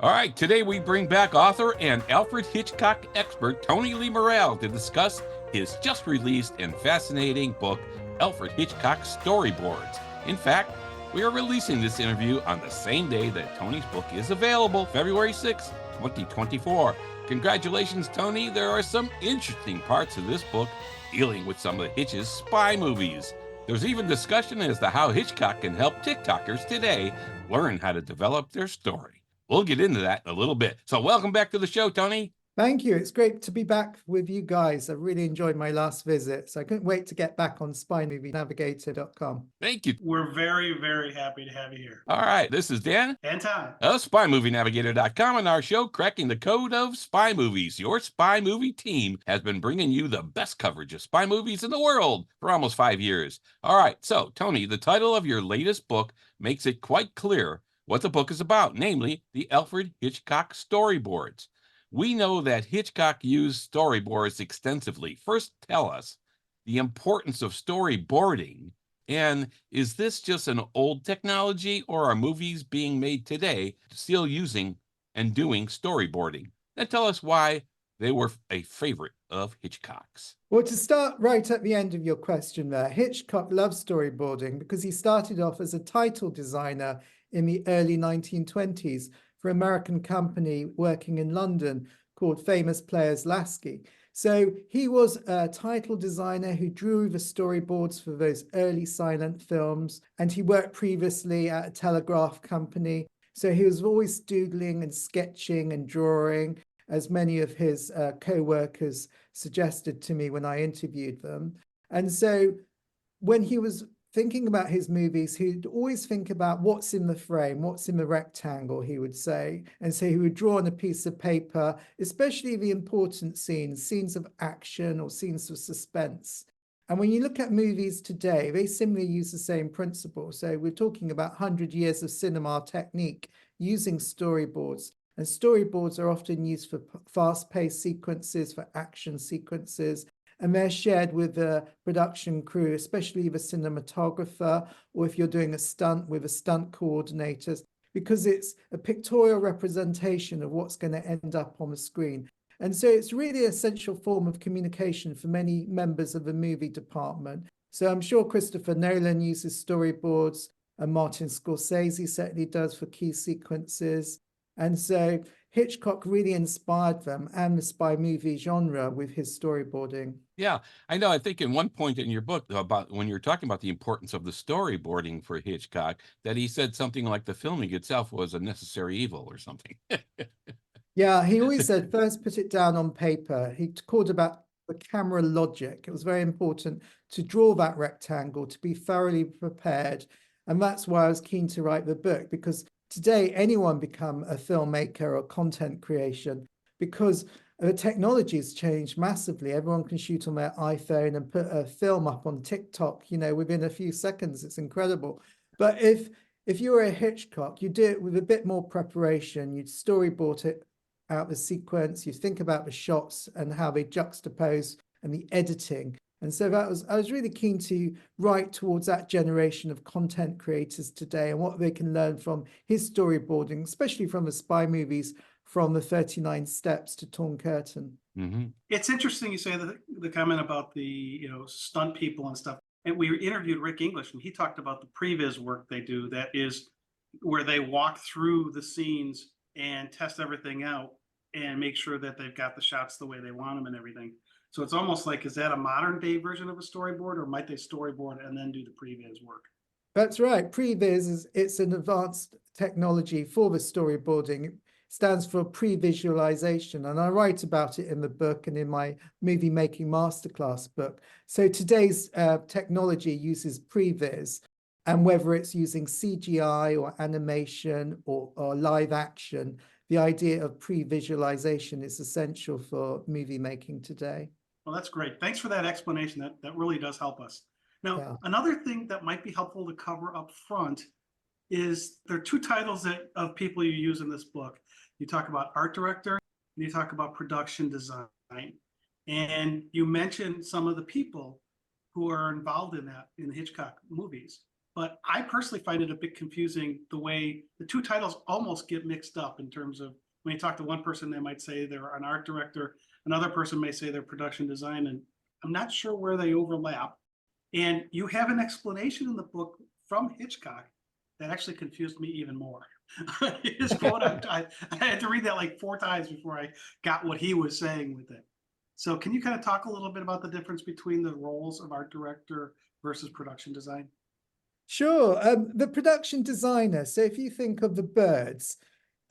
All right, today we bring back author and Alfred Hitchcock expert Tony Lee Morrell to discuss his just released and fascinating book, Alfred Hitchcock Storyboards. In fact, we are releasing this interview on the same day that Tony's book is available, February 6th, 2024. Congratulations, Tony. There are some interesting parts of this book dealing with some of Hitch's spy movies. There's even discussion as to how Hitchcock can help TikTokers today learn how to develop their story. We'll get into that in a little bit. So welcome back to the show, Tony. Thank you. It's great to be back with you guys. I really enjoyed my last visit, so I couldn't wait to get back on spymovienavigator.com. Thank you. We're very, very happy to have you here. All right, this is Dan. And Tom. Of SpyMovieNavigator.com and our show, Cracking the Code of Spy Movies. Your spy movie team has been bringing you the best coverage of spy movies in the world for almost 5 years. All right, so Tony, the title of your latest book makes it quite clear what the book is about, namely the Alfred Hitchcock Storyboards. We know that Hitchcock used storyboards extensively. First, tell us the importance of storyboarding. And is this just an old technology, or are movies being made today still using and doing storyboarding? And tell us why they were a favorite of Hitchcock's. Well, to start right at the end of your question there, Hitchcock loved storyboarding because he started off as a title designer in the early 1920s for an American company working in London called Famous Players Lasky. So he was a title designer who drew the storyboards for those early silent films, and he worked previously at a telegraph company. So he was always doodling and sketching and drawing, as many of his co-workers suggested to me when I interviewed them. And so when he was thinking about his movies, he'd always think about what's in the frame, what's in the rectangle, he would say. And so he would draw on a piece of paper, especially the important scenes of action or scenes of suspense. And when you look at movies today, they similarly use the same principle. So we're talking about 100 years of cinema technique using storyboards. And storyboards are often used for fast-paced sequences, for action sequences, and they're shared with the production crew, especially the cinematographer, or if you're doing a stunt with the stunt coordinators, because it's a pictorial representation of what's going to end up on the screen. And so it's really an essential form of communication for many members of the movie department. So I'm sure Christopher Nolan uses storyboards, and Martin Scorsese certainly does for key sequences. And so Hitchcock really inspired them and the spy movie genre with his storyboarding. Yeah, I know. I think in one point in your book about when you're talking about the importance of the storyboarding for Hitchcock, that he said something like the filming itself was a necessary evil or something. Yeah, he always said, first put it down on paper. He called about the camera logic. It was very important to draw that rectangle, to be thoroughly prepared. And that's why I was keen to write the book, because today, anyone become a filmmaker or content creation because the technology has changed massively. Everyone can shoot on their iPhone and put a film up on TikTok, within a few seconds. It's incredible. But if you were a Hitchcock, you do it with a bit more preparation. You'd storyboard it out the sequence. You think about the shots and how they juxtapose and the editing. And so I was really keen to write towards that generation of content creators today and what they can learn from his storyboarding, especially from the spy movies, from the 39 Steps to Torn Curtain. Mm-hmm. It's interesting you say the comment about the stunt people and stuff. And we interviewed Rick English, and he talked about the previs work they do. That is where they walk through the scenes and test everything out and make sure that they've got the shots the way they want them and everything. So it's almost like, is that a modern day version of a storyboard, or might they storyboard and then do the previs work? That's right. Previs it's an advanced technology for the storyboarding. It stands for pre-visualization, and I write about it in the book and in my movie making masterclass book. So today's technology uses previs, and whether it's using CGI or animation or live action, the idea of pre-visualization is essential for movie making today. Well, that's great. Thanks for that explanation. That really does help us. Now, Yeah. Another thing that might be helpful to cover up front is there are two titles of people you use in this book. You talk about art director and you talk about production design. And you mentioned some of the people who are involved in that in the Hitchcock movies. But I personally find it a bit confusing the way the two titles almost get mixed up in terms of when you talk to one person, they might say they're an art director, another person may say they're production design, and I'm not sure where they overlap. And you have an explanation in the book from Hitchcock that actually confused me even more. His quote, I had to read that like 4 times before I got what he was saying with it. So can you kind of talk a little bit about the difference between the roles of art director versus production design? Sure. The production designer. So if you think of the Birds,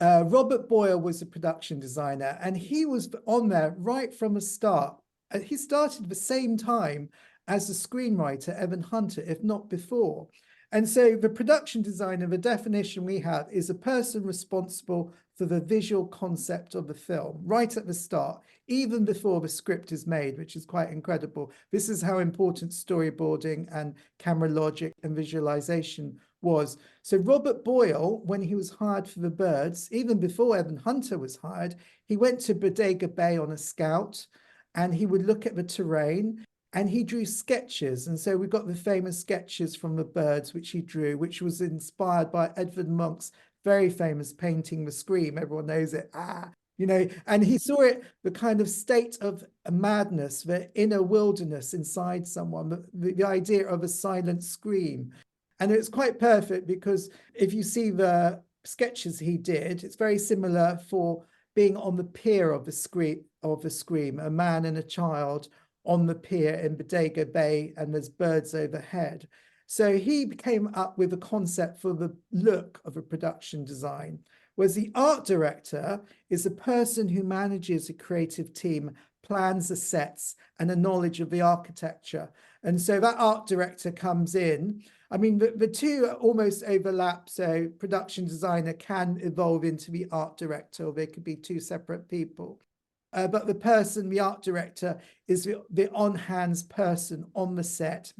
Robert Boyle was a production designer, and he was on there right from the start. He started the same time as the screenwriter Evan Hunter, if not before. And so the production designer, the definition we have, is a person responsible for the visual concept of the film right at the start, even before the script is made, which is quite incredible. This is how important storyboarding and camera logic and visualization was. So Robert Boyle, when he was hired for the Birds, even before Evan Hunter was hired, he went to Bodega Bay on a scout, and he would look at the terrain, and he drew sketches. And so we've got the famous sketches from the Birds, which he drew, which was inspired by Edvard Munch's very famous painting, The Scream. Everyone knows it. And he saw it, the kind of state of madness, the inner wilderness inside someone, the idea of a silent scream. And it's quite perfect because if you see the sketches he did, it's very similar for being on the pier of the Scream, a man and a child on the pier in Bodega Bay, and there's birds overhead. So he came up with a concept for the look of a production design, whereas the art director is a person who manages a creative team, plans the sets, and a knowledge of the architecture. And so that art director comes in. I mean, the two almost overlap. So production designer can evolve into the art director, or they could be two separate people. But the art director, is the on-hands person on the set,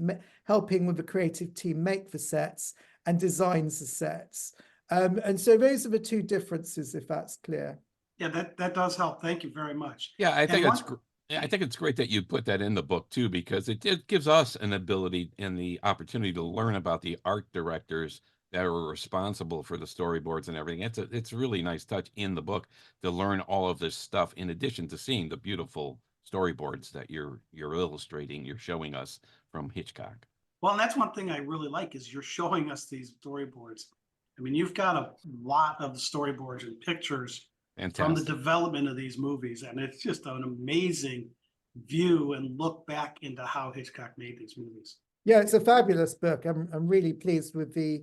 helping with the creative team make the sets and designs the sets. And so those are the two differences, if that's clear. Yeah, that does help. Thank you very much. Yeah, I think And I think it's great that you put that in the book too, because it gives us an ability and the opportunity to learn about the art directors that are responsible for the storyboards and everything. It's a really nice touch in the book to learn all of this stuff, in addition to seeing the beautiful storyboards that you're illustrating, you're showing us from Hitchcock. Well, and that's one thing I really like, is you're showing us these storyboards. I mean, you've got a lot of the storyboards and pictures from the development of these movies, and it's just an amazing view and look back into how Hitchcock made these movies. Yeah, it's a fabulous book. I'm really pleased with the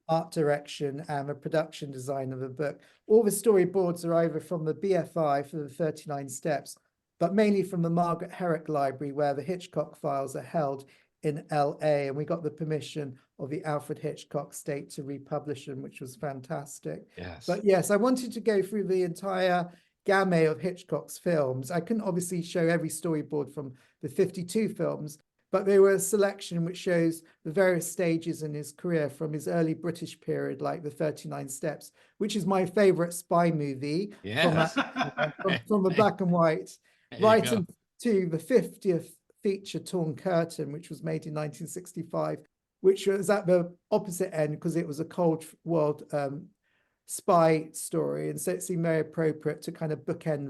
art direction and the production design of the book. All the storyboards are either from the BFI for the 39 Steps, but mainly from the Margaret Herrick Library, where the Hitchcock files are held in LA. And we got the permission of the Alfred Hitchcock estate to republish them, which was fantastic. Yes. But yes, I wanted to go through the entire gamut of Hitchcock's films. I couldn't obviously show every storyboard from the 52 films, but they were a selection which shows the various stages in his career, from his early British period, like the 39 Steps, which is my favorite spy movie, Yes. from the black and white, right into the 50th feature, Torn Curtain, which was made in 1965, which was at the opposite end because it was a Cold War spy story. And so it seemed very appropriate to kind of bookend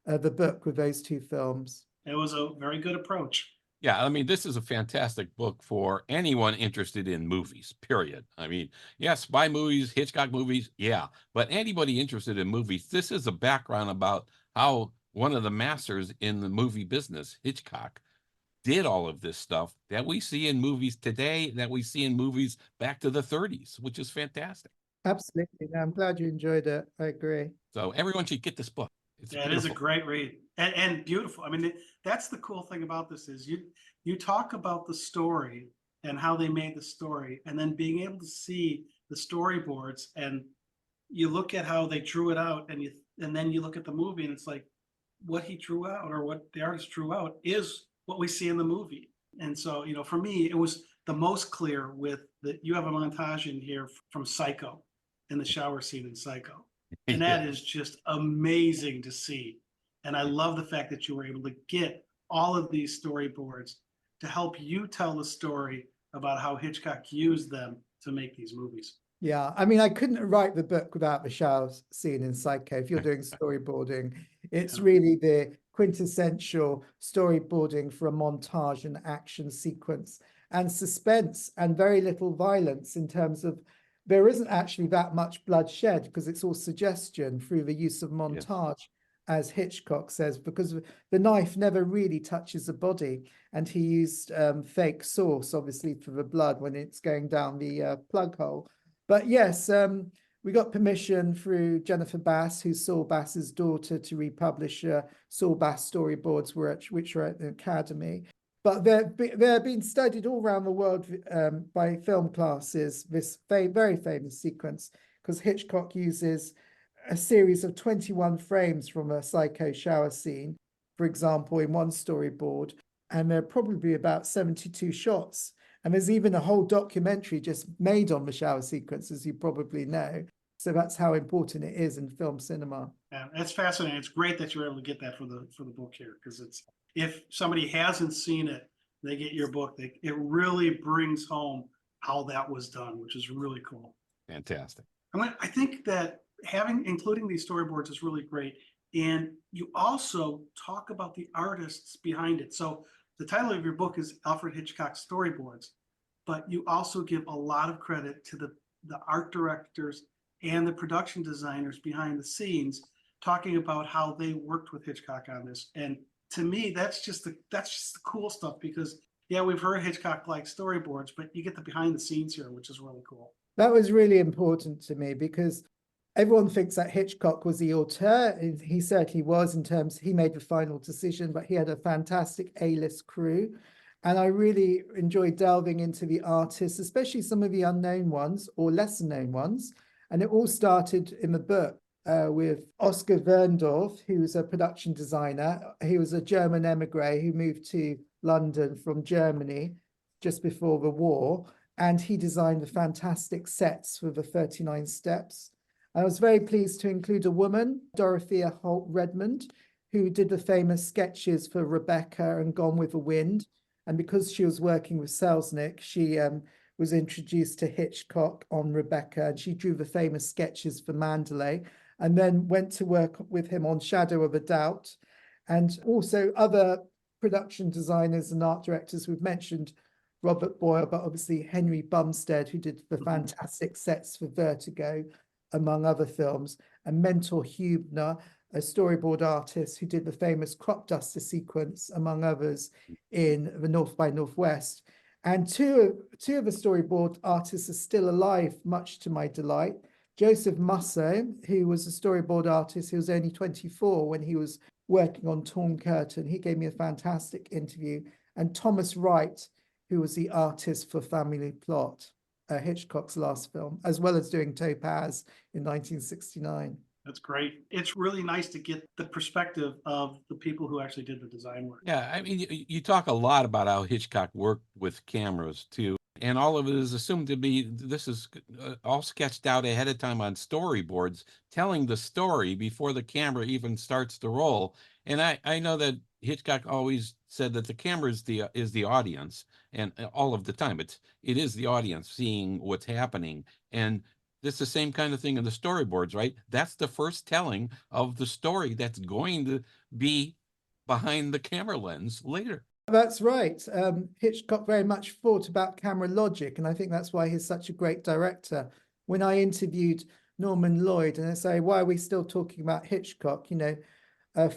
the book with those two films. It was a very good approach. Yeah, I mean, this is a fantastic book for anyone interested in movies, period. I mean, yeah, spy movies, Hitchcock movies, yeah. But anybody interested in movies, this is a background about how one of the masters in the movie business, Hitchcock, did all of this stuff that we see in movies today, that we see in movies back to the 30s, which is fantastic. Absolutely. I'm glad you enjoyed it. I agree. So everyone should get this book. It is a great read and beautiful. I mean, that's the cool thing about this, is you talk about the story and how they made the story, and then being able to see the storyboards, and you look at how they drew it out, and then you look at the movie, and it's like what he drew out, or what the artist drew out, is what we see in the movie. And so, for me, it was the most clear with that. You have a montage in here from Psycho, in the shower scene in Psycho. And that is just amazing to see. And I love the fact that you were able to get all of these storyboards to help you tell the story about how Hitchcock used them to make these movies. Yeah, I mean, I couldn't write the book without the shower scene in Psycho. If you're doing storyboarding, it's Yeah. really the quintessential storyboarding for a montage and action sequence and suspense and very little violence in terms of there isn't actually that much bloodshed because it's all suggestion through the use of montage, as Hitchcock says, because the knife never really touches the body. And he used fake sauce, obviously, for the blood when it's going down the plug hole. But yes, we got permission through Jennifer Bass, who's Saul Bass's daughter, to republish Saul Bass storyboards, which are at the Academy. But they're being studied all around the world by film classes, this very famous sequence, because Hitchcock uses a series of 21 frames from a Psycho shower scene, for example, in one storyboard, and there are probably about 72 shots. And there's even a whole documentary just made on the shower sequence, as you probably know. So that's how important it is in film cinema. Yeah, it's fascinating. It's great that you're able to get that for the book here, because it's, if somebody hasn't seen it, they get your book. It really brings home how that was done, which is really cool. Fantastic. I think that including these storyboards is really great. And you also talk about the artists behind it. So the title of your book is Alfred Hitchcock Storyboards, but you also give a lot of credit to the art directors and the production designers behind the scenes, talking about how they worked with Hitchcock on this. And to me, that's just the cool stuff, because yeah, we've heard Hitchcock like storyboards, but you get the behind the scenes here, which is really cool. That was really important to me because everyone thinks that Hitchcock was the auteur. He certainly was, in terms he made the final decision, but he had a fantastic A-list crew. And I really enjoyed delving into the artists, especially some of the unknown ones or lesser known ones. And it all started in the book with Oscar Verndorf, who was a production designer. He was a German emigre who moved to London from Germany just before the war. And he designed the fantastic sets for the 39 Steps. I was very pleased to include a woman, Dorothea Holt Redmond, who did the famous sketches for Rebecca and Gone with the Wind. And because she was working with Selznick, she was introduced to Hitchcock on Rebecca, and she drew the famous sketches for Mandalay, and then went to work with him on Shadow of a Doubt. And also other production designers and art directors. We've mentioned Robert Boyle, but obviously Henry Bumstead, who did the fantastic sets for Vertigo, among other films, and Mentor Hubner, a storyboard artist who did the famous crop duster sequence, among others, in the North by Northwest. And two of the storyboard artists are still alive, much to my delight. Joseph Musso, who was a storyboard artist, who was only 24 when he was working on Torn Curtain. He gave me a fantastic interview. And Thomas Wright, who was the artist for Family Plot, Hitchcock's last film, as well as doing Topaz in 1969. That's great. It's really nice to get the perspective of the people who actually did the design work. Yeah, I mean, you talk a lot about how Hitchcock worked with cameras too, and all of it is assumed to be, this is all sketched out ahead of time on storyboards, telling the story before the camera even starts to roll. And I know that Hitchcock always said that the camera is the audience, and all of the time it is the audience seeing what's happening. And it's the same kind of thing in the storyboards, right? That's the first telling of the story that's going to be behind the camera lens later. That's right. Hitchcock very much thought about camera logic, and I think that's why he's such a great director. When I interviewed Norman Lloyd, and I say, why are we still talking about Hitchcock?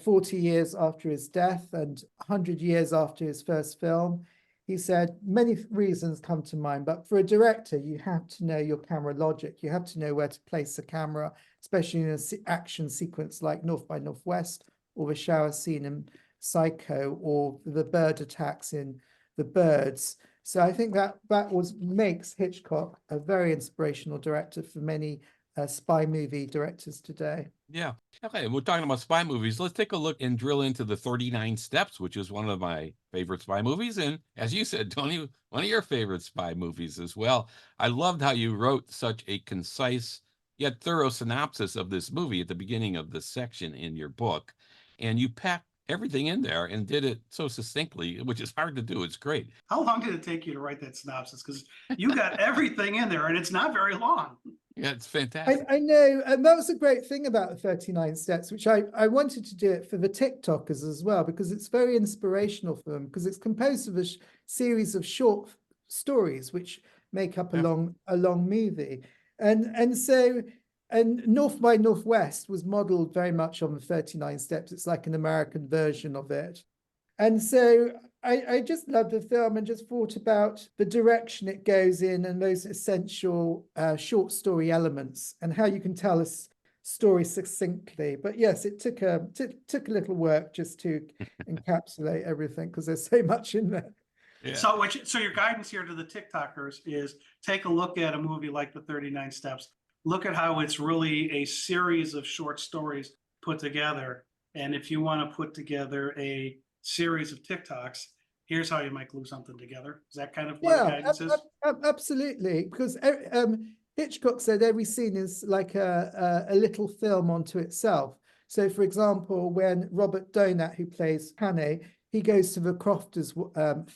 40 years after his death and 100 years after his first film, he said, many reasons come to mind, but for a director, you have to know your camera logic. You have to know where to place the camera, especially in an action sequence like North by Northwest, or the shower scene in Psycho, or the bird attacks in The Birds. So I think that makes Hitchcock a very inspirational director for many spy movie directors today. Yeah. Okay. We're talking about spy movies. Let's take a look and drill into the 39 Steps, which is one of my favorite spy movies. And as you said, Tony, one of your favorite spy movies as well. I loved how you wrote such a concise yet thorough synopsis of this movie at the beginning of the section in your book. And you packed everything in there and did it so succinctly, which is hard to do. It's great. How long did it take you to write that synopsis? Because you got everything in there and it's not very long. Yeah, it's fantastic. I know, and that was a great thing about the 39 Steps, which I wanted to do it for the TikTokers as well, because it's very inspirational for them, because it's composed of a series of short stories which make up a long movie. And North by Northwest was modeled very much on the 39 Steps. It's like an American version of it. And so I just loved the film and just thought about the direction it goes in and those essential short story elements and how you can tell a story succinctly. But yes, it took a little work just to encapsulate everything, because there's so much in there. Yeah. So your guidance here to the TikTokers is take a look at a movie like The 39 Steps. Look at how it's really a series of short stories put together. And if you want to put together a series of TikToks, here's how you might glue something together. Is that kind of what guidance is? Absolutely. Because Hitchcock said every scene is like a little film onto itself. So, for example, when Robert Donat, who plays Hannay, he goes to the Crofter's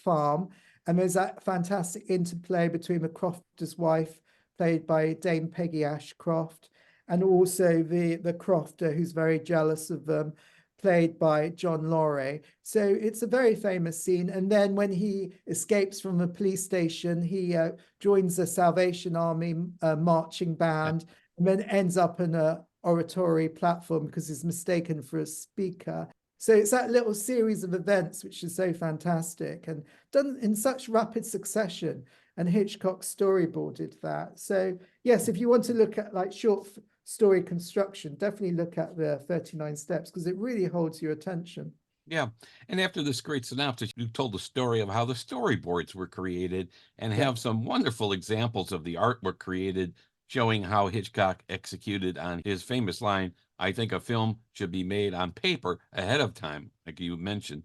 farm, and there's that fantastic interplay between the Crofter's wife, played by Dame Peggy Ashcroft, and also the Crofter, who's very jealous of them, played by John Lorre. So it's a very famous scene. And then when he escapes from the police station, he joins the Salvation Army marching band, and then ends up in a oratory platform because he's mistaken for a speaker. So it's that little series of events which is so fantastic and done in such rapid succession. And Hitchcock storyboarded that. So yes, if you want to look at like short story construction, definitely look at the 39 Steps, because it really holds your attention. Yeah. And after this great synopsis, you told the story of how the storyboards were created and have some wonderful examples of the artwork created, showing how Hitchcock executed on his famous line, "I think a film should be made on paper ahead of time," like you mentioned.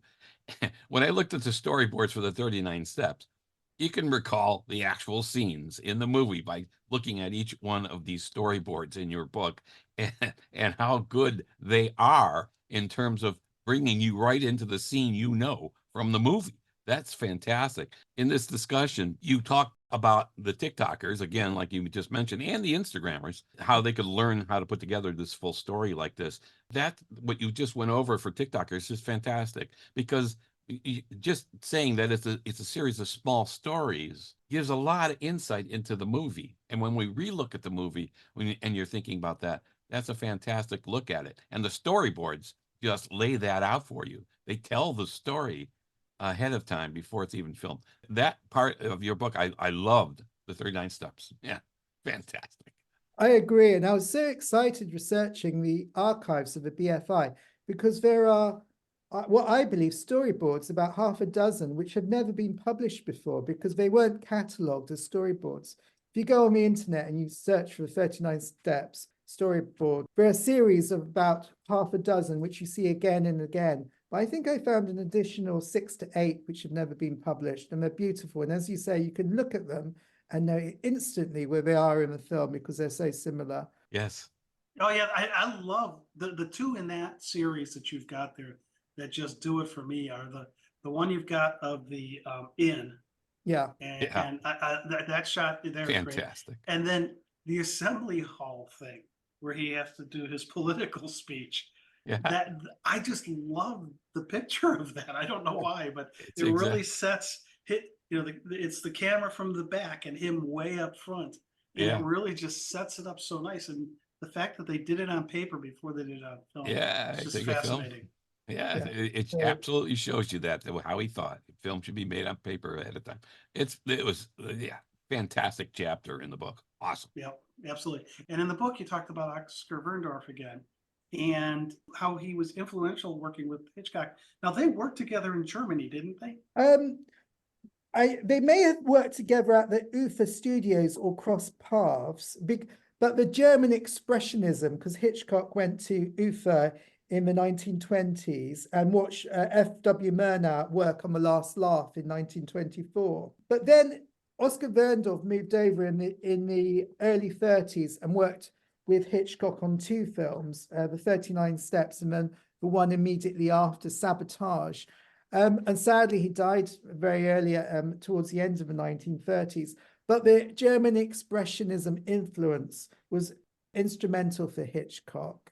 When I looked at the storyboards for the 39 Steps, you can recall the actual scenes in the movie by looking at each one of these storyboards in your book and how good they are in terms of bringing you right into the scene from the movie. That's fantastic. In this discussion, you talked about the TikTokers, again, like you just mentioned, and the Instagrammers, how they could learn how to put together this full story like this. That, what you just went over for TikTokers, is fantastic, because just saying that it's a series of small stories gives a lot of insight into the movie. And when we relook at the movie, and you're thinking about that, that's a fantastic look at it. And the storyboards just lay that out for you. They tell the story ahead of time before it's even filmed. That part of your book, I loved, the 39 Steps. Yeah, fantastic. I agree. And I was so excited researching the archives of the BFI, because there are what I believe storyboards, about half a dozen, which have never been published before because they weren't catalogued as storyboards. If you go on the internet and you search for the 39 Steps storyboard, there are a series of about half a dozen, which you see again and again. But I think I found an additional 6 to 8 which have never been published, and they're beautiful. And as you say, you can look at them and know instantly where they are in the film because they're so similar. Yes. Oh yeah, I love the two in that series that you've got there that just do it for me are the one you've got of the inn. Yeah. And that shot there is fantastic. Great. And then the assembly hall thing where he has to do his political speech. Yeah. That I just love the picture of that. I don't know why, but it really sets it's the camera from the back and him way up front. And it really just sets it up so nice. And the fact that they did it on paper before they did it on film. Yeah, it's just fascinating. Yeah, it absolutely shows you that how he thought film should be made on paper ahead of time. It was fantastic chapter in the book. Awesome. Yeah, absolutely. And in the book, you talked about Oscar Werndorf again and how he was influential working with Hitchcock. Now they worked together in Germany, didn't they? They may have worked together at the UFA studios or crossed paths, but the German expressionism, because Hitchcock went to UFA in the 1920s and watched F.W. Murnau work on The Last Laugh in 1924. But then Oscar Werndorf moved over in the early 30s and worked with Hitchcock on 2 films, The 39 Steps and then the one immediately after, Sabotage. And sadly, he died very early, towards the end of the 1930s. But the German Expressionism influence was instrumental for Hitchcock.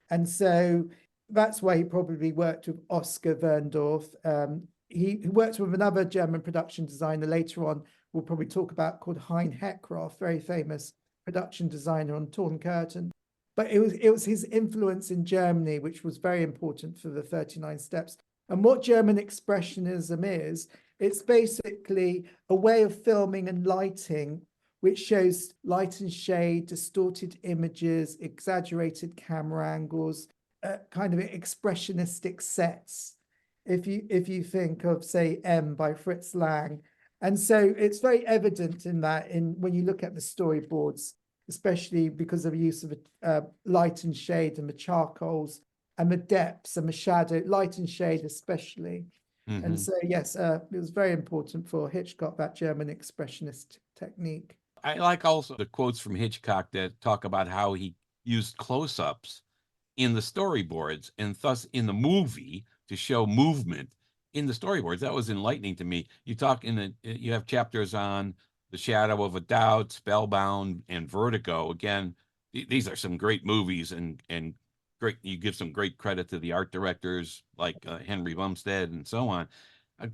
And so that's why he probably worked with Oskar Werndorf. He worked with another German production designer later on, we'll probably talk about, called Hein Heckroth, very famous production designer on Torn Curtain. But it was his influence in Germany, which was very important for the 39 Steps. And what German Expressionism is, it's basically a way of filming and lighting which shows light and shade, distorted images, exaggerated camera angles, kind of expressionistic sets. If you think of, say, M by Fritz Lang. And so it's very evident in that, when you look at the storyboards, especially because of the use of light and shade and the charcoals and the depths and the shadow, light and shade especially. Mm-hmm. And so, yes, it was very important for Hitchcock, that German expressionist technique. I like also the quotes from Hitchcock that talk about how he used close-ups in the storyboards and thus in the movie to show movement in the storyboards. That was enlightening to me. You have chapters on The Shadow of a Doubt, Spellbound, and Vertigo. Again, these are some great movies, and great. You give some great credit to the art directors like Henry Bumstead and so on.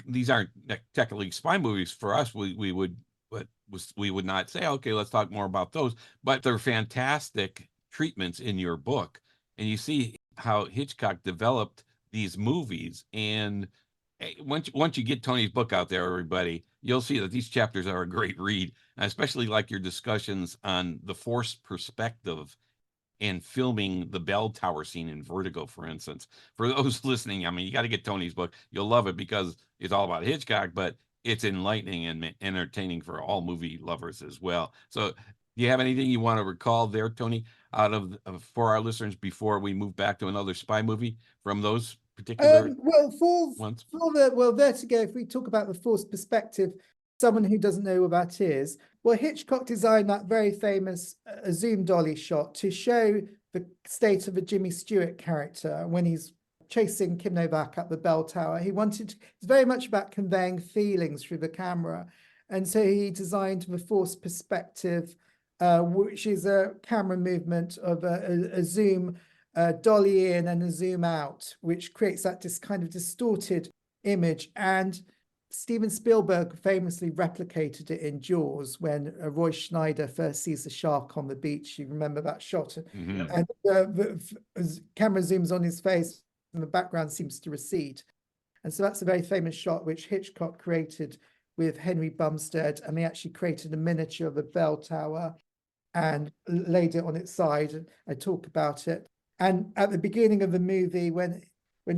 These aren't technically spy movies for us. We would not say, okay, let's talk more about those, but they're fantastic treatments in your book. And you see how Hitchcock developed these movies. And once you get Tony's book out there, everybody, you'll see that these chapters are a great read, and especially like your discussions on the forced perspective and filming the bell tower scene in Vertigo, for instance. For those listening, I mean, you got to get Tony's book. You'll love it because it's all about Hitchcock, but it's enlightening and entertaining for all movie lovers as well. So, do you have anything you want to recall there, Tony, for our listeners before we move back to another spy movie from those particular ones? Vertigo, if we talk about the forced perspective, someone who doesn't know what that is, well, Hitchcock designed that very famous zoom dolly shot to show the state of a Jimmy Stewart character when he's chasing Kim Novak up the bell tower. It's very much about conveying feelings through the camera. And so he designed the forced perspective, which is a camera movement of a zoom dolly in and a zoom out, which creates that kind of distorted image. And Steven Spielberg famously replicated it in Jaws when Roy Schneider first sees the shark on the beach. You remember that shot? Mm-hmm. And the camera zooms on his face and the background seems to recede. And so that's a very famous shot which Hitchcock created with Henry Bumstead, and they actually created a miniature of a bell tower and laid it on its side. I talk about it. And at the beginning of the movie, when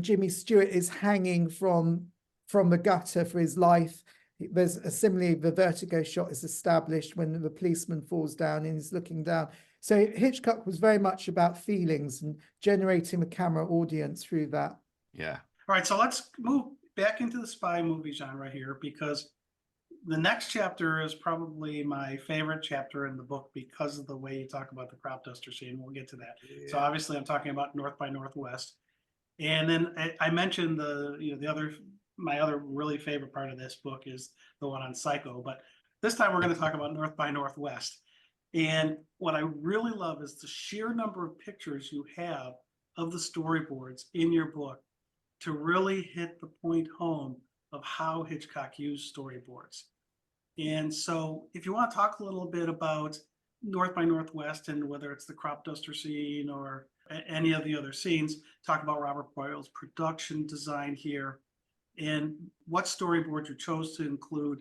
Jimmy Stewart is hanging from the gutter for his life, there's similarly the Vertigo shot is established when the policeman falls down and he's looking down. So Hitchcock was very much about feelings and generating the camera audience through that. Yeah. All right, so let's move back into the spy movie genre here, because the next chapter is probably my favorite chapter in the book because of the way you talk about the crop duster scene. We'll get to that. Yeah. So obviously I'm talking about North by Northwest. And then I mentioned my other really favorite part of this book is the one on Psycho, but this time we're going to talk about North by Northwest. And what I really love is the sheer number of pictures you have of the storyboards in your book to really hit the point home of how Hitchcock used storyboards. And so if you want to talk a little bit about North by Northwest and whether it's the crop duster scene or any of the other scenes, talk about Robert Boyle's production design here and what storyboard you chose to include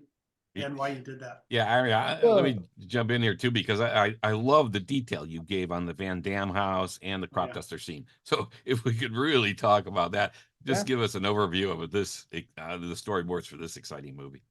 and why you did that. Yeah, let me jump in here too, because I love the detail you gave on the Van Damme house and the crop duster scene. So if we could really talk about that, just give us an overview of the storyboards for this exciting movie.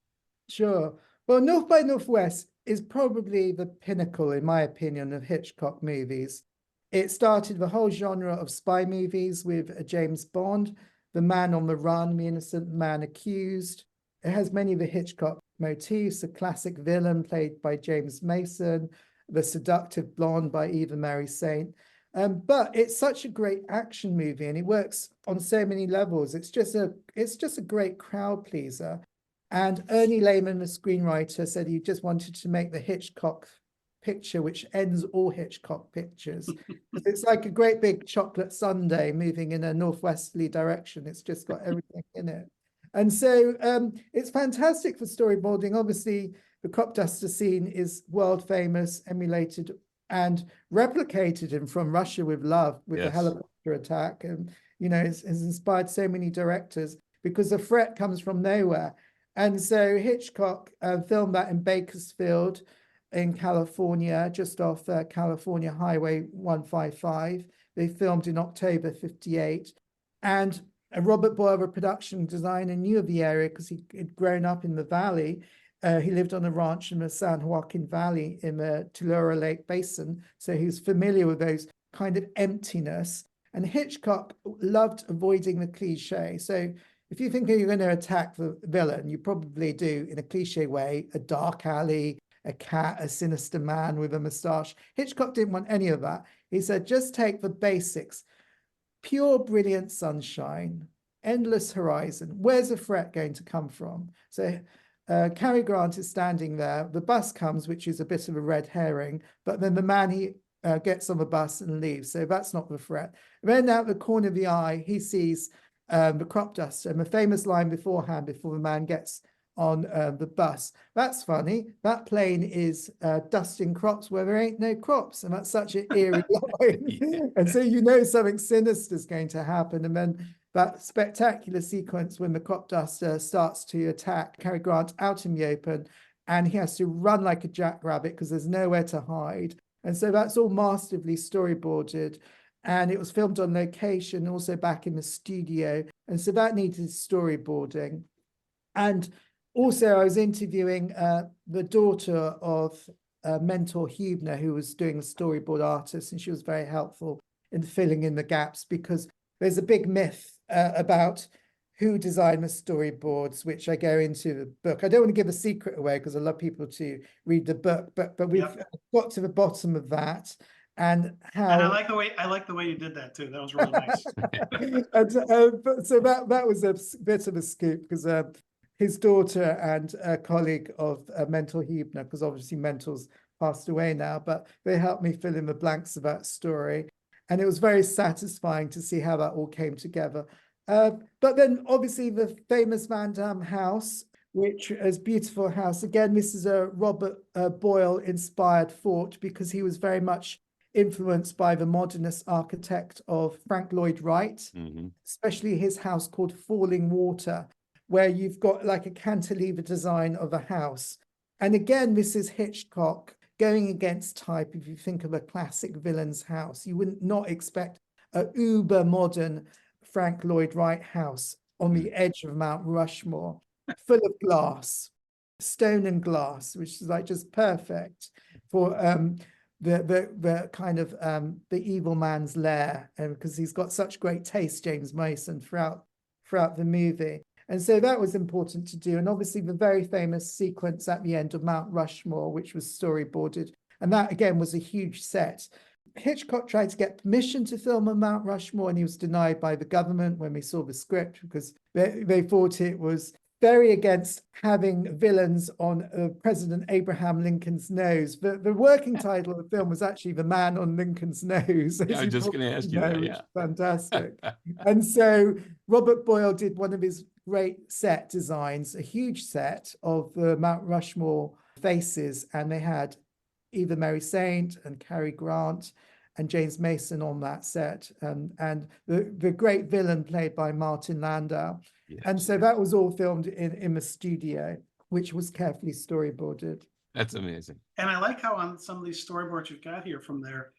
Sure. Well, North by Northwest is probably the pinnacle, in my opinion, of Hitchcock movies. It started the whole genre of spy movies with James Bond, The Man on the Run, The Innocent Man Accused. It has many of the Hitchcock motifs, a classic villain played by James Mason, the seductive blonde by Eva Mary Saint. But it's such a great action movie, and it works on so many levels. It's just a great crowd pleaser. And Ernie Lehman, the screenwriter, said he just wanted to make the Hitchcock picture, which ends all Hitchcock pictures. It's like a great big chocolate sundae moving in a northwesterly direction. It's just got everything in it. And so it's fantastic for storyboarding. Obviously, the crop duster scene is world famous, emulated and replicated in From Russia with Love, with the Yes. helicopter attack. And, you know, it's inspired so many directors because the threat comes from nowhere. And so Hitchcock filmed that in Bakersfield in California, just off California Highway 155. They filmed in October 58. And Robert Boyle, a production designer, knew of the area because he had grown up in the valley. He lived on a ranch in the San Joaquin Valley in the Tulare Lake Basin. So he was familiar with those kind of emptiness. And Hitchcock loved avoiding the cliche. So if you think you're going to attack the villain, you probably do in a cliche way, a dark alley, a cat, a sinister man with a mustache. Hitchcock didn't want any of that. He said, just take the basics. Pure, brilliant sunshine, endless horizon. Where's the threat going to come from? So Cary Grant is standing there. The bus comes, which is a bit of a red herring, but then the man he gets on the bus and leaves. So that's not the threat. And then out the corner of the eye, he sees the crop duster, and the famous line beforehand, before the man gets on the bus. That's funny. That plane is dusting crops where there ain't no crops. And that's such an eerie line. Yeah. And so you know something sinister is going to happen. And then that spectacular sequence when the crop duster starts to attack Cary Grant out in the open, and he has to run like a jackrabbit because there's nowhere to hide. And so that's all masterfully storyboarded. And it was filmed on location, also back in the studio. And so that needed storyboarding. And also, I was interviewing the daughter of Mentor Huebner, who was doing the storyboard artist, and she was very helpful in filling in the gaps, because there's a big myth about who designed the storyboards, which I go into the book. I don't want to give a secret away because I love people to read the book, but we've got to the bottom of that. And how, and I like the way you did that too. That was really nice. and, so that was a bit of a scoop, because his daughter and a colleague of Mentor Huebner, because obviously Mentor's passed away now, but they helped me fill in the blanks of that story. And it was very satisfying to see how that all came together. But then obviously the famous Van Damme house, which is a beautiful house. Again, this is a Robert Boyle inspired fort, because he was very much influenced by the modernist architect of Frank Lloyd Wright, especially his house called Falling Water, where you've got like a cantilever design of a house. And again, this is Hitchcock going against type. If you think of a classic villain's house, you wouldn't not expect a uber modern Frank Lloyd Wright house on the edge of Mount Rushmore, full of glass, stone and glass, which is like just perfect for the kind of the evil man's lair, and because he's got such great taste, James Mason, throughout the movie. And so that was important to do. And obviously the very famous sequence at the end of Mount Rushmore, which was storyboarded. And that again was a huge set. Hitchcock tried to get permission to film on Mount Rushmore, and he was denied by the government when we saw the script, because they thought it was very against having villains on President Abraham Lincoln's nose. The working title of the film was actually The Man on Lincoln's Nose. Yeah, I was just going to ask you that, yeah. Fantastic. And so Robert Boyle did one of his great set designs, a huge set of the Mount Rushmore faces, and they had Eva Mary Saint and Cary Grant and James Mason on that set, and the great villain played by Martin Landau. Yes. And so that was all filmed in the studio, which was carefully storyboarded. That's amazing. And I like how on some of these storyboards you've got here from there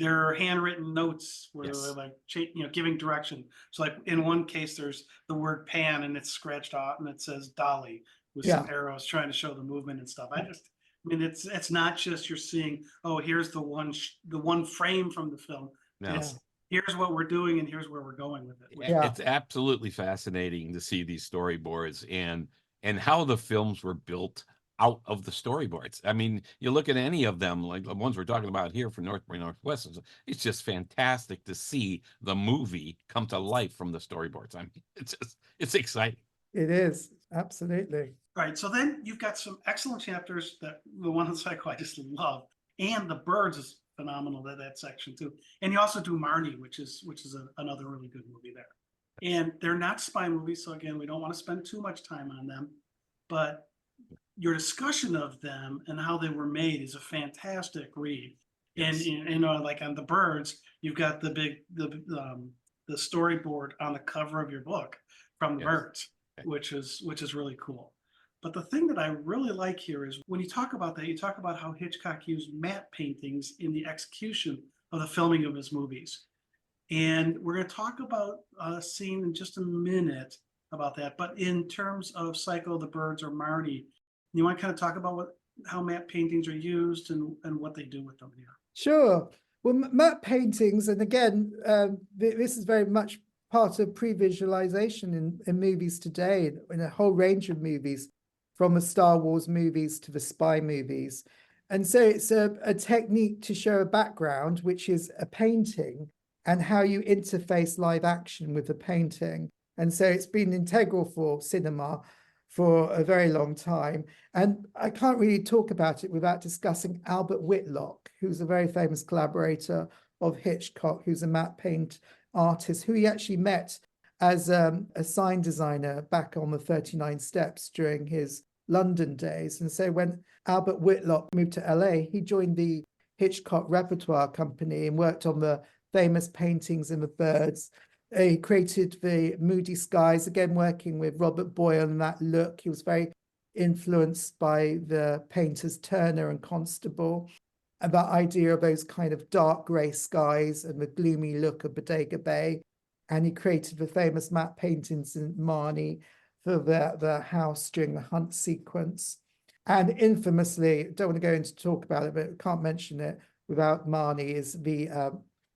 are handwritten notes where they're like, giving direction. So like in one case, there's the word pan and it's scratched out and it says Dolly with some arrows trying to show the movement and stuff. I mean, it's not just you're seeing, oh, here's the one frame from the film. No. It's here's what we're doing and here's where we're going with it. It's absolutely fascinating to see these storyboards and how the films were built out of the storyboards. I mean, you look at any of them, like the ones we're talking about here for North by Northwest, it's just fantastic to see the movie come to life from the storyboards. I mean, it's exciting. It is, absolutely. Right. So then you've got some excellent chapters. That the one on Psycho I just love, and the Birds is phenomenal, that section too. And you also do Marnie, which is another really good movie there. And they're not spy movies, so again, we don't want to spend too much time on them, but your discussion of them and how they were made is a fantastic read. And Yes. you know, like on the Birds, you've got the storyboard on the cover of your book from the Yes. Birds, Okay. which is really cool. But the thing that I really like here is when you talk about that, you talk about how Hitchcock used matte paintings in the execution of the filming of his movies. And we're going to talk about a scene in just a minute about that. But in terms of Psycho, the Birds, or Marnie, you want to kind of talk about how matte paintings are used and what they do with them here? Sure. Well, matte paintings, and again, this is very much part of pre-visualization in movies today, in a whole range of movies, from the Star Wars movies to the spy movies. And so it's a technique to show a background, which is a painting, and how you interface live action with the painting. And so it's been integral for cinema for a very long time. And I can't really talk about it without discussing Albert Whitlock, who's a very famous collaborator of Hitchcock, who's a matte paint artist, who he actually met as a sign designer back on the 39 Steps during his London days. And so when Albert Whitlock moved to LA, he joined the Hitchcock Repertoire Company and worked on the famous paintings in The Birds. He created the Moody Skies, again working with Robert Boyle and that look. He was very influenced by the painters Turner and Constable, and that idea of those kind of dark grey skies and the gloomy look of Bodega Bay. And he created the famous matte paintings in Marnie for the house during the hunt sequence. And infamously, don't want to go into talk about it, but can't mention it without Marnie, is the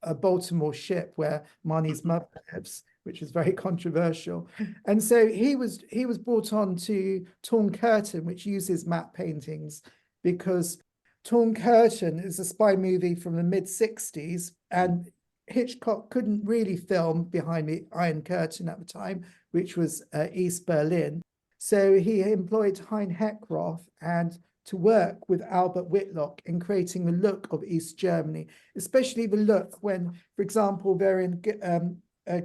a Baltimore ship where Marnie's mother lives, which is very controversial. And so he was brought on to Torn Curtain, which uses matte paintings, because Torn Curtain is a spy movie from the mid-60s, and Hitchcock couldn't really film behind the Iron Curtain at the time, which was East Berlin. So he employed Hein Heckroth and to work with Albert Whitlock in creating the look of East Germany, especially the look when, for example, they're in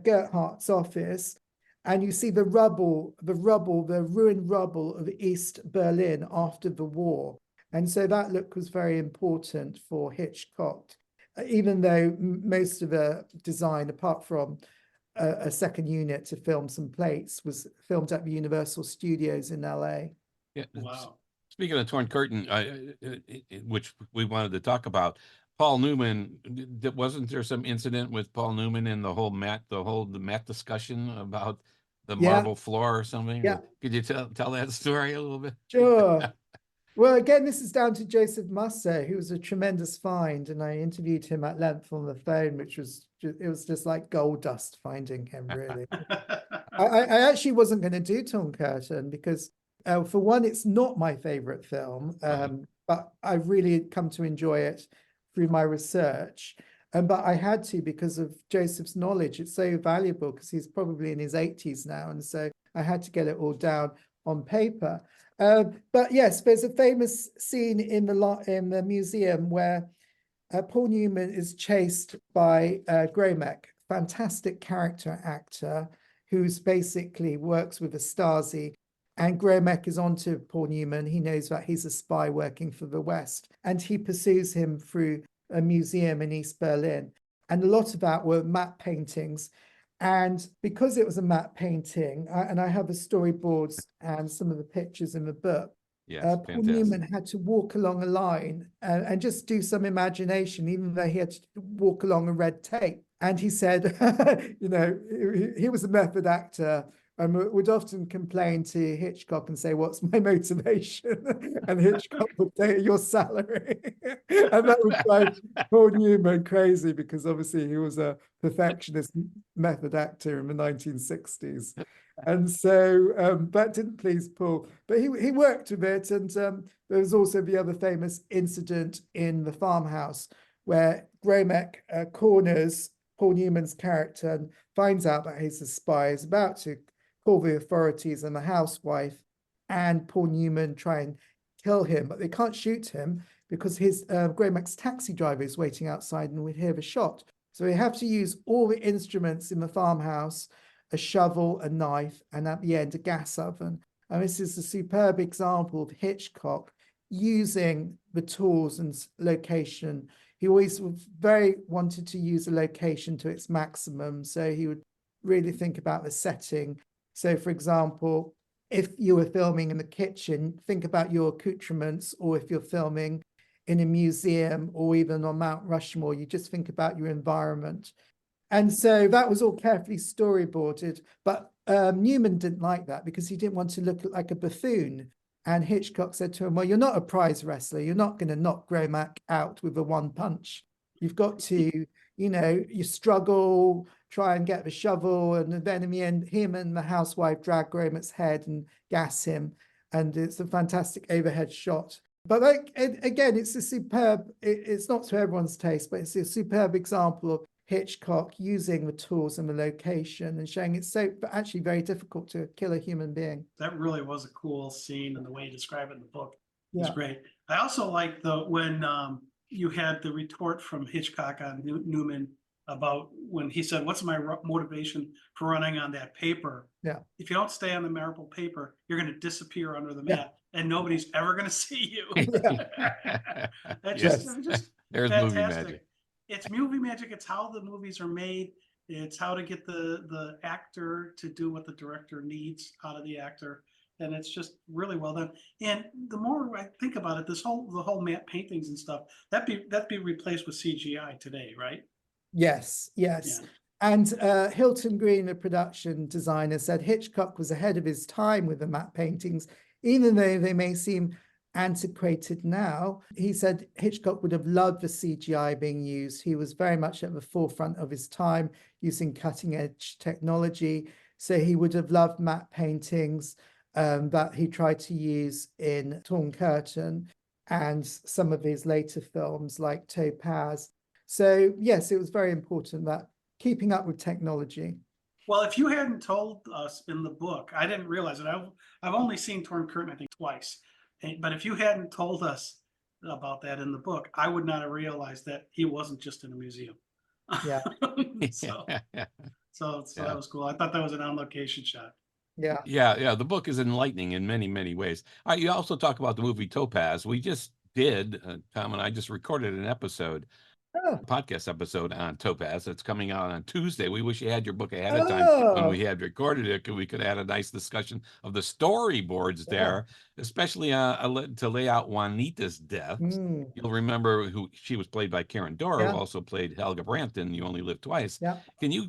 Gerhardt's office, and you see the ruined rubble of East Berlin after the war. And so that look was very important for Hitchcock, even though most of the design, apart from a second unit to film some plates, was filmed at the Universal Studios in LA. Yeah. Wow. Speaking of Torn Curtain, which we wanted to talk about, Paul Newman, wasn't there some incident with Paul Newman and the matte discussion about the marble floor or something? Yeah. Could you tell that story a little bit? Sure. Well, again, this is down to Joseph Musser, who was a tremendous find, and I interviewed him at length on the phone, which was just like gold dust finding him, really. I actually wasn't going to do Torn Curtain because, for one, it's not my favorite film, but I've really come to enjoy it through my research. But I had to because of Joseph's knowledge. It's so valuable because he's probably in his 80s now, and so I had to get it all down on paper. But yes, there's a famous scene in the museum where Paul Newman is chased by Gromek, fantastic character actor who's basically works with the Stasi. And Gromek is onto Paul Newman. He knows that he's a spy working for the West, and he pursues him through a museum in East Berlin. And a lot of that were matte paintings. And because it was a matte painting, and I have the storyboards and some of the pictures in the book, Paul Newman had to walk along a line and just do some imagination, even though he had to walk along a red tape. And he said, you know, he was a method actor, and would often complain to Hitchcock and say, "What's my motivation?" And Hitchcock would say, "Your salary." And that would drive Paul Newman crazy because obviously he was a perfectionist method actor in the 1960s. And so that didn't please Paul, but he worked with it. And there was also the other famous incident in the farmhouse where Gromek corners Paul Newman's character and finds out that he's a spy, is about to call the authorities, and the housewife and Paul Newman try and kill him, but they can't shoot him because his Gromek's taxi driver is waiting outside and would hear the shot. So they have to use all the instruments in the farmhouse, a shovel, a knife, and at the end, a gas oven. And this is a superb example of Hitchcock using the tools and location. He always very wanted to use a location to its maximum. So he would really think about the setting. So for example, if you were filming in the kitchen, think about your accoutrements, or if you're filming in a museum or even on Mount Rushmore, you just think about your environment. And so that was all carefully storyboarded, but Newman didn't like that because he didn't want to look like a buffoon. And Hitchcock said to him, "Well, you're not a prize wrestler. You're not going to knock Gromek out with a one punch. You've got to, you struggle, try and get the shovel." And then in the end, him and the housewife drag Gromek's head and gas him. And it's a fantastic overhead shot. But again, it's a superb, it's not to everyone's taste, but it's a superb example of Hitchcock using the tools and the location and showing it's so actually very difficult to kill a human being. That really was a cool scene, and the way you describe it in the book is Yeah. great. I also like when you had the retort from Hitchcock on Newman about when he said, "What's my motivation for running on that paper? Yeah. If you don't stay on the marble paper, you're going to disappear under the Yeah. mat, and nobody's ever going to see you." That Yes. just There's fantastic. movie magic. It's movie magic. It's how the movies are made. It's how to get the actor to do what the director needs out of the actor. And it's just really well done. And the more I think about it, the whole matte paintings and stuff, that'd be replaced with CGI today, right? Yes. Yeah. And Hilton Green, a production designer, said Hitchcock was ahead of his time with the matte paintings, even though they may seem antiquated now. He said Hitchcock would have loved the CGI being used. He was very much at the forefront of his time using cutting edge technology. So he would have loved matte paintings that he tried to use in Torn Curtain and some of his later films like Topaz. So yes, it was very important that keeping up with technology. Well, if you hadn't told us in the book, I didn't realize it. I've only seen Torn Curtain, I think, twice. But if you hadn't told us about that in the book, I would not have realized that he wasn't just in a museum. Yeah. So that was cool. I thought that was an on-location shot. Yeah. Yeah. The book is enlightening in many, many ways. You also talk about the movie Topaz. We just did, Tom and I just recorded an episode, podcast episode on Topaz. It's coming out on Tuesday. We wish you had your book ahead of time when we had recorded it, because we could have had a nice discussion of the storyboards there, especially to lay out Juanita's death. You'll remember she was played by Karen Dora, who also played Helga Brandt in You Only Live Twice. Can you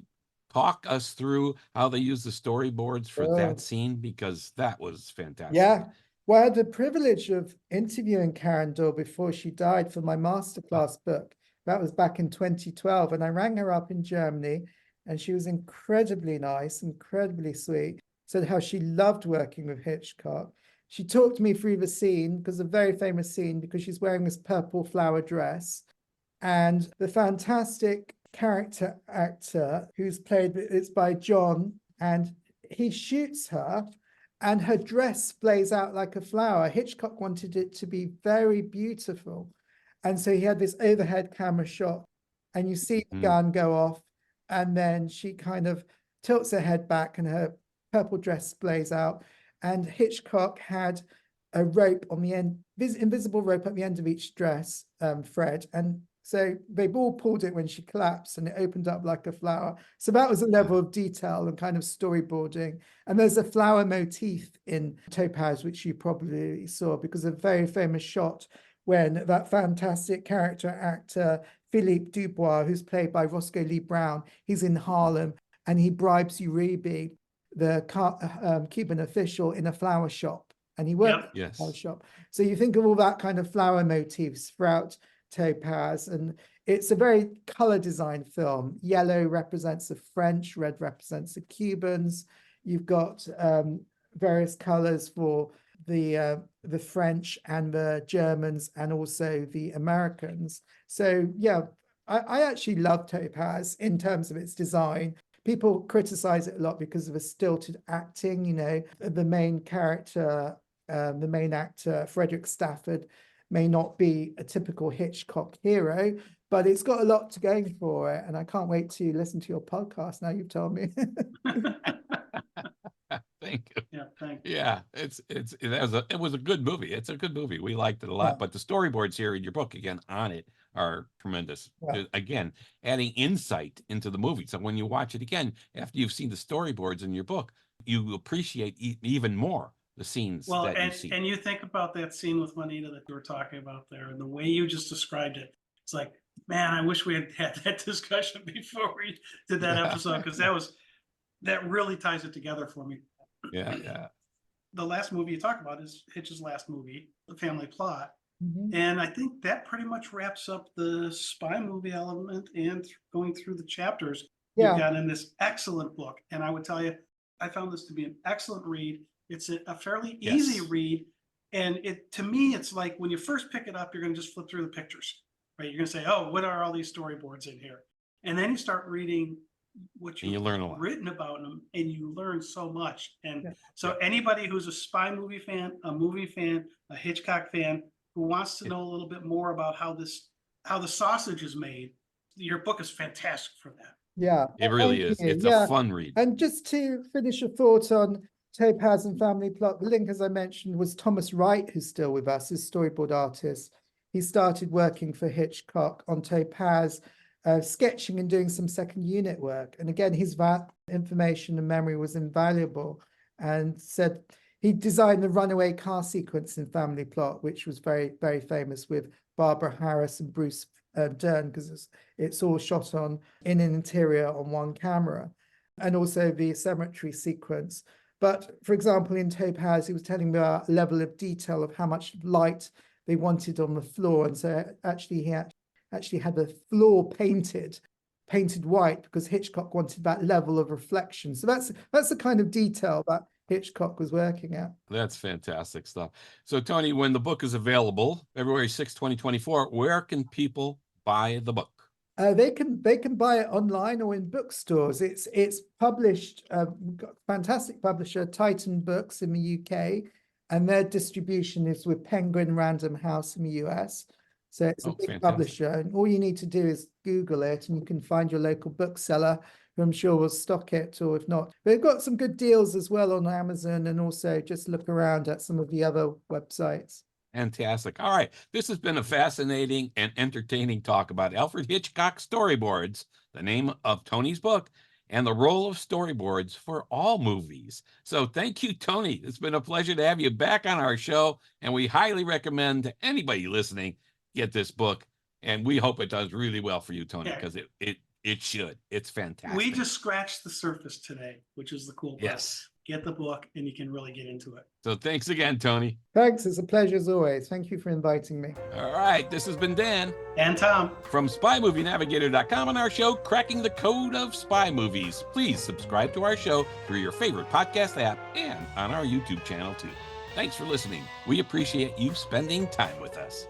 talk us through how they use the storyboards for that scene? Because that was fantastic. Yeah. Well, I had the privilege of interviewing Karen Dora before she died for my masterclass book. That was back in 2012. And I rang her up in Germany, and she was incredibly nice, incredibly sweet. Said how she loved working with Hitchcock. She talked me through the scene, because a very famous scene, because she's wearing this purple flower dress. And the fantastic character actor who's played, it's by John, and he shoots her, and her dress plays out like a flower. Hitchcock wanted it to be very beautiful. And so he had this overhead camera shot, and you see the gun go off, and then she kind of tilts her head back and her purple dress splays out. And Hitchcock had a rope on the end, invisible rope at the end of each dress, Fred. And so they've all pulled it when she collapsed, and it opened up like a flower. So that was a level of detail and kind of storyboarding. And there's a flower motif in Topaz, which you probably saw, because a very famous shot when that fantastic character actor, Philippe Dubois, who's played by Roscoe Lee Brown, he's in Harlem and he bribes Uribe the Cuban official in a flower shop, and he worked Yep. in a Yes. flower shop. So you think of all that kind of flower motifs throughout Topaz, and it's a very color design film. Yellow represents the French, red represents the Cubans. You've got various colors for the French and the Germans and also the Americans. So yeah, I actually love Topaz in terms of its design. People criticize it a lot because of the stilted acting. You know, the main character, the main actor, Frederick Stafford, may not be a typical Hitchcock hero, but it's got a lot to go for it. And I can't wait to listen to your podcast now you've told me. Thank you. Yeah, thank you. Yeah, it was a good movie. It's a good movie. We liked it a lot. Yeah. But the storyboards here in your book again on it are tremendous. Yeah. Again, adding insight into the movie. So when you watch it again after you've seen the storyboards in your book, you appreciate even more the scenes Well, that you and see. and you think about that scene with Juanita that you were talking about there, and the way you just described it. It's like, man, I wish we had had that discussion before we did that episode, because that really ties it together for me. Yeah. The last movie you talk about is Hitch's last movie, The Family Plot. Mhm. And I think that pretty much wraps up the spy movie element and going through the chapters Yeah. you've got in this excellent book. And I would tell you, I found this to be an excellent read. It's a fairly easy Yes. read. And to me, it's like when you first pick it up, you're going to just flip through the pictures, right? You're going to say, oh, what are all these storyboards in here? And then you start reading what And you you've learn a lot. written about them, and you learn so much. And Yeah. so anybody who's a spy movie fan, a movie fan, a Hitchcock fan, who wants to know a little bit more about how the sausage is made, your book is fantastic for that. Yeah. It really Thank is. you. It's Yeah. a fun read. And just to finish a thought on Topaz and Family Plot, the link, as I mentioned, was Thomas Wright, who's still with us, is storyboard artist. He started working for Hitchcock on Topaz, sketching and doing some second unit work. And again, his information and memory was invaluable, and said he designed the runaway car sequence in Family Plot, which was very, very famous with Barbara Harris and Bruce Dern, because it's all shot in an interior on one camera, and also the cemetery sequence. But for example, in Topaz, he was telling me about a level of detail of how much light they wanted on the floor. And so actually he actually had the floor painted white because Hitchcock wanted that level of reflection. So that's the kind of detail that Hitchcock was working at. That's fantastic stuff. So Tony, when the book is available, February 6, 2024, where can people buy the book? They can buy it online or in bookstores. It's published. We've got a fantastic publisher, Titan Books in the UK, and their distribution is with Penguin Random House in the US. So it's a big Fantastic. publisher, and all you need to do is Google it, and you can find your local bookseller, who I'm sure will stock it, or if not, they've got some good deals as well on Amazon, and also just look around at some of the other websites. Fantastic. All right. This has been a fascinating and entertaining talk about Alfred Hitchcock Storyboards, the name of Tony's book, and the role of storyboards for all movies. So thank you, Tony. It's been a pleasure to have you back on our show, and we highly recommend to anybody listening, get this book. And we hope it does really well for you, Tony, Yeah. because it should. It's fantastic. We just scratched the surface today, which is the cool part. Yes. Get the book and you can really get into it. So thanks again, Tony. Thanks. It's a pleasure as always. Thank you for inviting me. All right. This has been Dan And Tom. from SpyMovieNavigator.com on our show, Cracking the Code of Spy Movies. Please subscribe to our show through your favorite podcast app and on our YouTube channel, too. Thanks for listening. We appreciate you spending time with us.